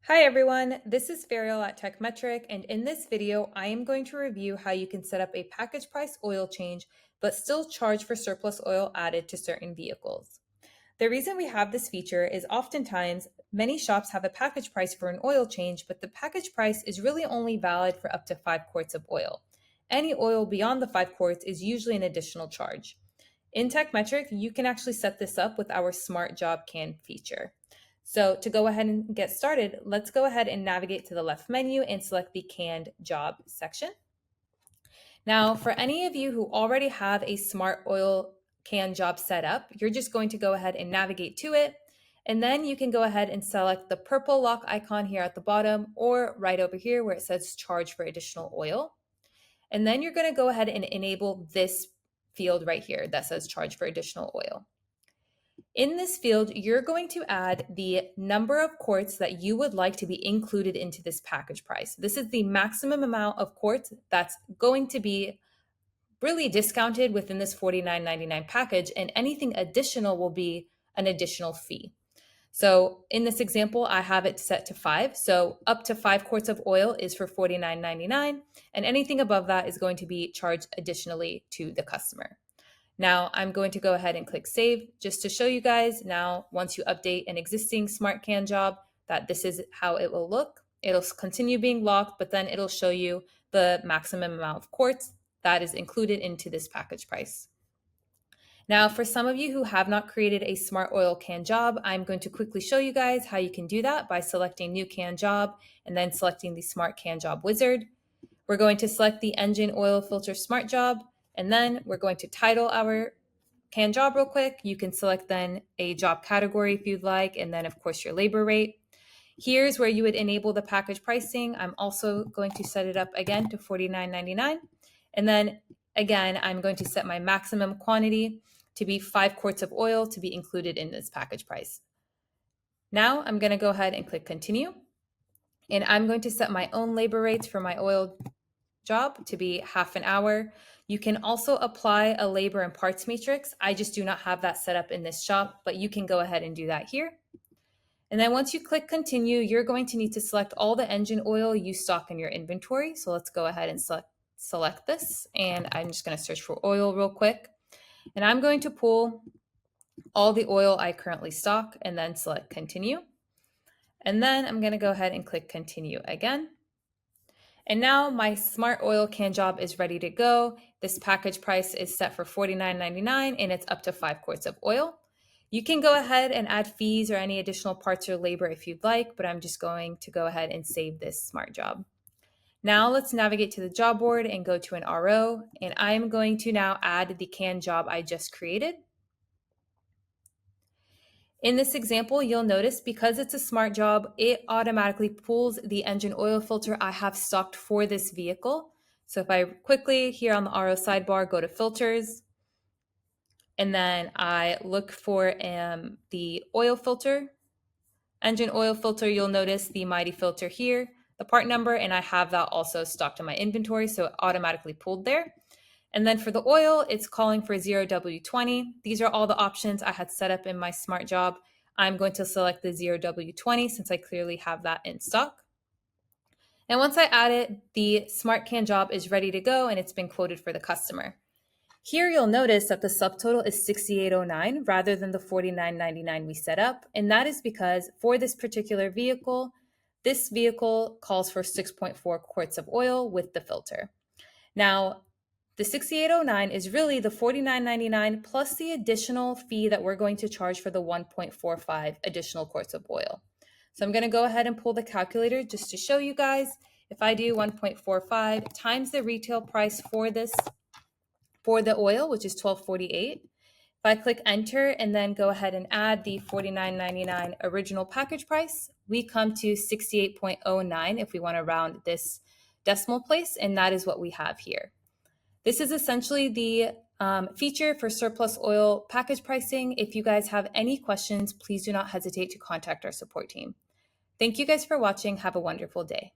Hi everyone, this is Fariel at TechMetric, and in this video, I am going to review how you can set up a package price oil change, but still charge for surplus oil added to certain vehicles. The reason we have this feature is oftentimes many shops have a package price for an oil change, but the package price is really only valid for up to 5 quarts of oil. Any oil beyond the 5 quarts is usually an additional charge. In TechMetric, you can actually set this up with our Smart Job Can feature. So to go ahead and get started, let's go ahead and navigate to the left menu and select the Canned Job section. Now, for any of you who already have a Smart Oil Can job set up, you're just going to go ahead and navigate to it. And then you can go ahead and select the purple lock icon here at the bottom or right over here where it says charge for additional oil. And then you're going to go ahead and enable this field right here that says charge for additional oil. In this field, you're going to add the number of quarts that you would like to be included into this package price. This is the maximum amount of quarts that's going to be really discounted within this $49.99 package, and anything additional will be an additional fee. So in this example, I have it set to 5. So up to 5 quarts of oil is for $49.99, and anything above that is going to be charged additionally to the customer. Now I'm going to go ahead and click save just to show you guys now once you update an existing Smart Can job that this is how it will look. It'll continue being locked, but then it'll show you the maximum amount of quarts that is included into this package price. Now, for some of you who have not created a Smart Oil Can job, I'm going to quickly show you guys how you can do that by selecting New Can Job and then selecting the Smart Can Job wizard. We're going to select the Engine Oil Filter Smart Job, and then we're going to title our can job real quick. You can select then a job category if you'd like, and then of course your labor rate. Here's where you would enable the package pricing. I'm also going to set it up again to $49.99. And then again, I'm going to set my maximum quantity to be 5 quarts of oil to be included in this package price. Now I'm going to go ahead and click continue. And I'm going to set my own labor rates for my oil job to be half an hour. You can also apply a labor and parts matrix. I just do not have that set up in this shop, but you can go ahead and do that here. And then once you click continue, you're going to need to select all the engine oil you stock in your inventory. So let's go ahead and select this. And I'm just going to search for oil real quick. And I'm going to pull all the oil I currently stock and then select continue. And then I'm going to go ahead and click continue again. And now my Smart Oil Can job is ready to go. This package price is set for $49.99 and it's up to 5 quarts of oil. You can go ahead and add fees or any additional parts or labor if you'd like, but I'm just going to go ahead and save this Smart job. Now let's navigate to the job board and go to an RO, and I'm going to now add the can job I just created. In this example, you'll notice because it's a smart job, it automatically pulls the engine oil filter I have stocked for this vehicle. So if I quickly here on the RO sidebar, go to filters, and then I look for the oil filter, engine oil filter, you'll notice the Mighty filter here, the part number, and I have that also stocked in my inventory, so it automatically pulled there. And then for the oil, it's calling for 0W20. These are all the options I had set up in my smart job. I'm going to select the 0W20 since I clearly have that in stock. And once I add it, the Smart Can job is ready to go and it's been quoted for the customer. Here you'll notice that the subtotal is 6809 rather than the 49.99 we set up. And that is because for this particular vehicle, this vehicle calls for 6.4 quarts of oil with the filter. Now, the 6809 is really the $49.99 plus the additional fee that we're going to charge for the 1.45 additional quarts of oil. So I'm going to go ahead and pull the calculator just to show you guys. If I do 1.45 times the retail price for the oil, which is $12.48, if I click enter and then go ahead and add the $49.99 original package price, we come to 68.09 if we want to round this decimal place, and that is what we have here. This is essentially the feature for surplus oil package pricing. If you guys have any questions, please do not hesitate to contact our support team. Thank you guys for watching. Have a wonderful day.